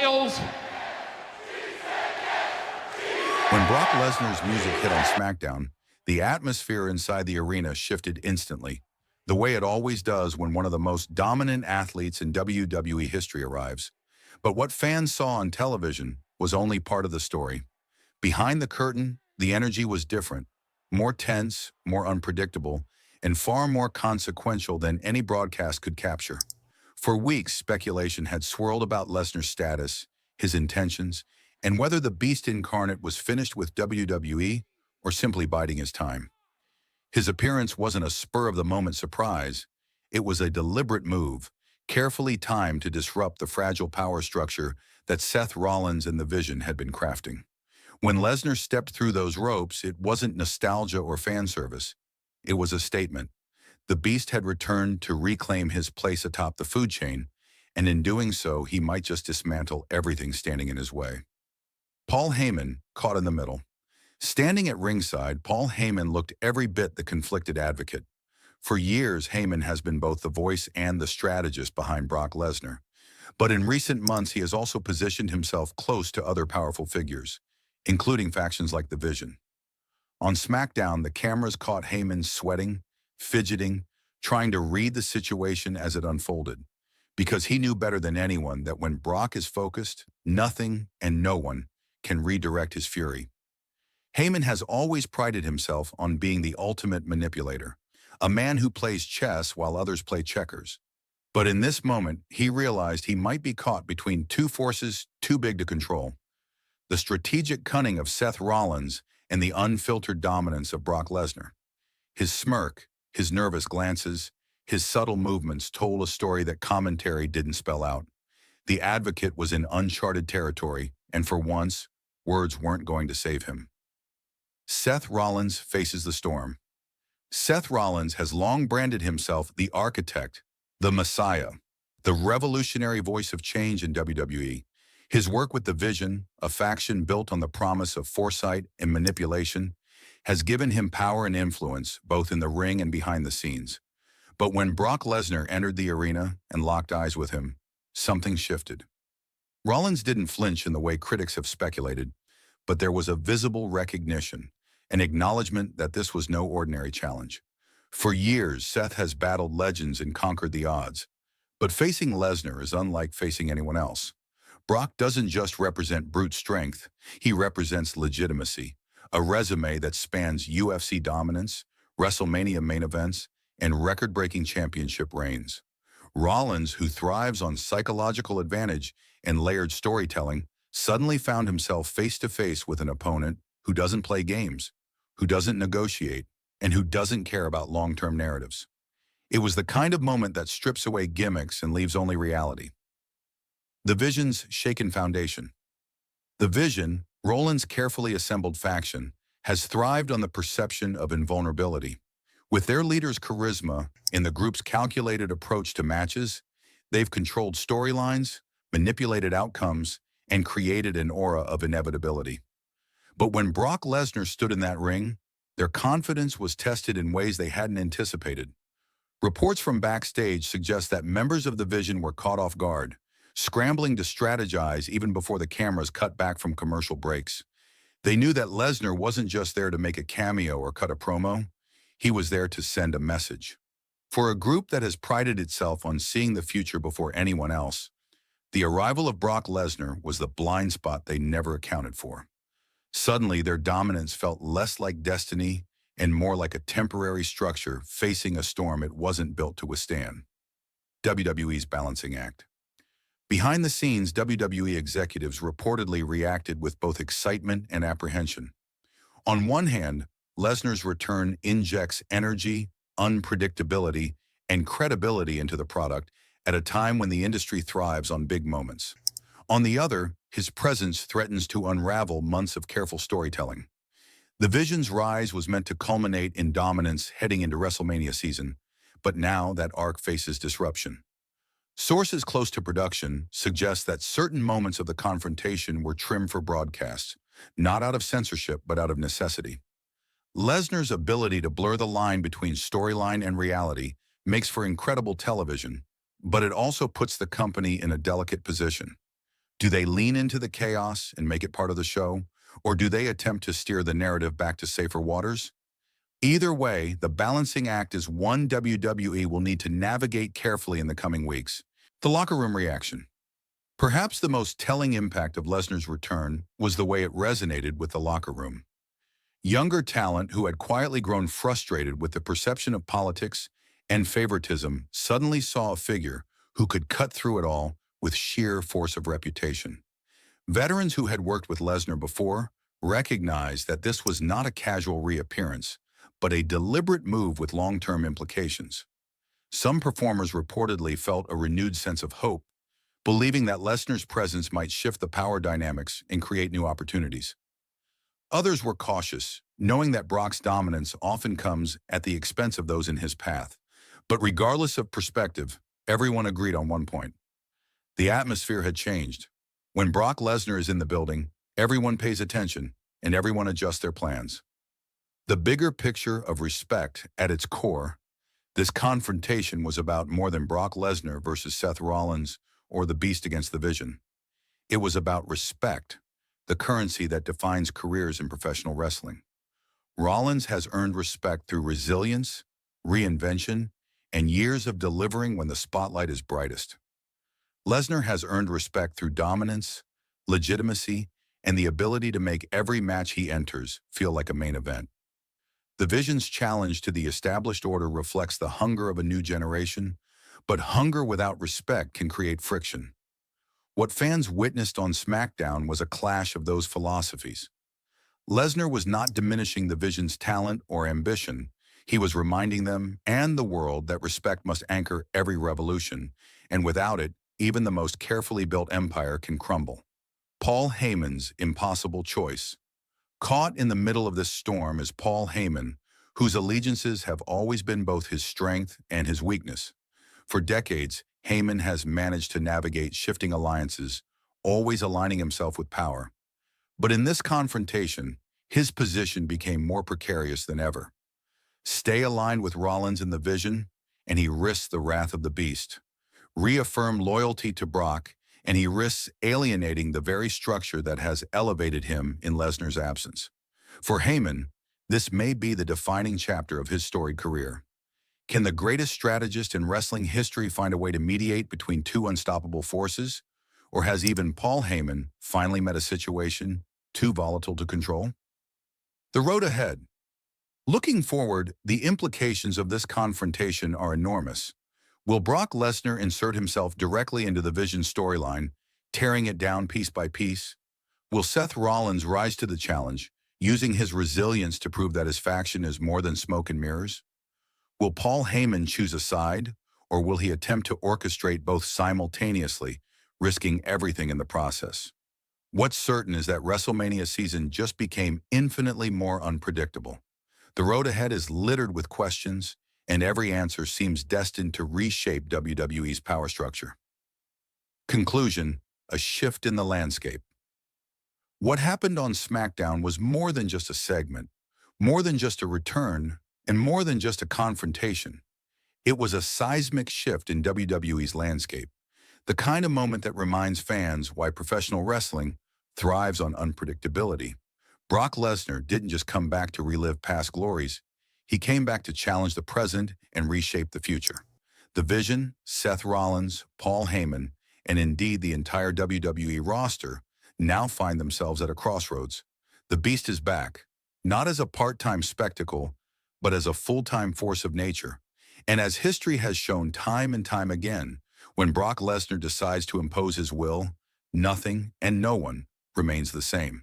titles. When Brock Lesnar's music hit on SmackDown, the atmosphere inside the arena shifted instantly, the way it always does when one of the most dominant athletes in WWE history arrives. But what fans saw on television was only part of the story. Behind the curtain, the energy was different, more tense, more unpredictable, and far more consequential than any broadcast could capture. For weeks, speculation had swirled about Lesnar's status, his intentions, and whether the Beast incarnate was finished with WWE or simply biding his time. His appearance wasn't a spur-of-the-moment surprise. It was a deliberate move, carefully timed to disrupt the fragile power structure that Seth Rollins and the Vision had been crafting. When Lesnar stepped through those ropes, it wasn't nostalgia or fan service. It was a statement. The Beast had returned to reclaim his place atop the food chain, and in doing so, he might just dismantle everything standing in his way. Paul Heyman, caught in the middle. Standing at ringside, Paul Heyman looked every bit the conflicted advocate. For years, Heyman has been both the voice and the strategist behind Brock Lesnar. But in recent months, he has also positioned himself close to other powerful figures, including factions like the Vision. On SmackDown, the cameras caught Heyman sweating, fidgeting, trying to read the situation as it unfolded, because he knew better than anyone that when Brock is focused, nothing and no one can redirect his fury. Heyman has always prided himself on being the ultimate manipulator, a man who plays chess while others play checkers. But in this moment, he realized he might be caught between two forces too big to control: the strategic cunning of Seth Rollins and the unfiltered dominance of Brock Lesnar. His smirk, his nervous glances, his subtle movements told a story that commentary didn't spell out. The advocate was in uncharted territory, and for once, words weren't going to save him. Seth Rollins faces the storm. Seth Rollins has long branded himself the architect, the Messiah, the revolutionary voice of change in WWE. His work with the Vision, a faction built on the promise of foresight and manipulation, has given him power and influence both in the ring and behind the scenes. But when Brock Lesnar entered the arena and locked eyes with him, something shifted. Rollins didn't flinch in the way critics have speculated, but there was a visible recognition, an acknowledgement that this was no ordinary challenge. For years, Seth has battled legends and conquered the odds, but facing Lesnar is unlike facing anyone else. Brock doesn't just represent brute strength, he represents legitimacy, a resume that spans UFC dominance, WrestleMania main events, and record-breaking championship reigns. Rollins, who thrives on psychological advantage and layered storytelling, suddenly found himself face-to-face with an opponent who doesn't play games, who doesn't negotiate, and who doesn't care about long-term narratives. It was the kind of moment that strips away gimmicks and leaves only reality. The Vision's shaken foundation. The Vision, Rollins' carefully assembled faction, has thrived on the perception of invulnerability. With their leader's charisma and the group's calculated approach to matches, they've controlled storylines, manipulated outcomes, and created an aura of inevitability. But when Brock Lesnar stood in that ring, their confidence was tested in ways they hadn't anticipated. Reports from backstage suggest that members of the Vision were caught off guard, scrambling to strategize even before the cameras cut back from commercial breaks. They knew that Lesnar wasn't just there to make a cameo or cut a promo, he was there to send a message. For a group that has prided itself on seeing the future before anyone else, the arrival of Brock Lesnar was the blind spot they never accounted for. Suddenly, their dominance felt less like destiny and more like a temporary structure facing a storm it wasn't built to withstand. WWE's balancing act. Behind the scenes, WWE executives reportedly reacted with both excitement and apprehension. On one hand, Lesnar's return injects energy, unpredictability, and credibility into the product at a time when the industry thrives on big moments. On the other, his presence threatens to unravel months of careful storytelling. The Vision's rise was meant to culminate in dominance heading into WrestleMania season, but now that arc faces disruption. Sources close to production suggest that certain moments of the confrontation were trimmed for broadcast, not out of censorship but out of necessity. Lesnar's ability to blur the line between storyline and reality makes for incredible television, but it also puts the company in a delicate position. Do they lean into the chaos and make it part of the show, or do they attempt to steer the narrative back to safer waters? Either way, the balancing act is one WWE will need to navigate carefully in the coming weeks. The locker room reaction. Perhaps the most telling impact of Lesnar's return was the way it resonated with the locker room. Younger talent who had quietly grown frustrated with the perception of politics and favoritism suddenly saw a figure who could cut through it all with sheer force of reputation. Veterans who had worked with Lesnar before recognized that this was not a casual reappearance, but a deliberate move with long-term implications. Some performers reportedly felt a renewed sense of hope, believing that Lesnar's presence might shift the power dynamics and create new opportunities. Others were cautious, knowing that Brock's dominance often comes at the expense of those in his path. But regardless of perspective, everyone agreed on one point. The atmosphere had changed. When Brock Lesnar is in the building, everyone pays attention and everyone adjusts their plans. The bigger picture of respect at its core, this confrontation was about more than Brock Lesnar versus Seth Rollins or the Beast against the Vision. It was about respect, the currency that defines careers in professional wrestling. Rollins has earned respect through resilience, reinvention, and years of delivering when the spotlight is brightest. Lesnar has earned respect through dominance, legitimacy, and the ability to make every match he enters feel like a main event. The Vision's challenge to the established order reflects the hunger of a new generation, but hunger without respect can create friction. What fans witnessed on SmackDown was a clash of those philosophies. Lesnar was not diminishing the Vision's talent or ambition. He was reminding them and the world that respect must anchor every revolution, and without it, even the most carefully built empire can crumble. Paul Heyman's impossible choice. Caught in the middle of this storm is Paul Heyman, whose allegiances have always been both his strength and his weakness. For decades, Heyman has managed to navigate shifting alliances, always aligning himself with power. But in this confrontation, his position became more precarious than ever. Stay aligned with Rollins in the Vision, and he risks the wrath of the Beast. Reaffirm loyalty to Brock, and he risks alienating the very structure that has elevated him in Lesnar's absence. For Heyman, this may be the defining chapter of his storied career. Can the greatest strategist in wrestling history find a way to mediate between two unstoppable forces? Or has even Paul Heyman finally met a situation too volatile to control? The road ahead. Looking forward, the implications of this confrontation are enormous. Will Brock Lesnar insert himself directly into the Vision storyline, tearing it down piece by piece? Will Seth Rollins rise to the challenge, using his resilience to prove that his faction is more than smoke and mirrors? Will Paul Heyman choose a side, or will he attempt to orchestrate both simultaneously, risking everything in the process? What's certain is that WrestleMania season just became infinitely more unpredictable. The road ahead is littered with questions, and every answer seems destined to reshape WWE's power structure. Conclusion: a shift in the landscape. What happened on SmackDown was more than just a segment, more than just a return, and more than just a confrontation. It was a seismic shift in WWE's landscape, the kind of moment that reminds fans why professional wrestling thrives on unpredictability. Brock Lesnar didn't just come back to relive past glories. He came back to challenge the present and reshape the future. The Vision, Seth Rollins, Paul Heyman, and indeed the entire WWE roster now find themselves at a crossroads. The Beast is back, not as a part-time spectacle, but as a full-time force of nature. And as history has shown time and time again, when Brock Lesnar decides to impose his will, nothing and no one remains the same.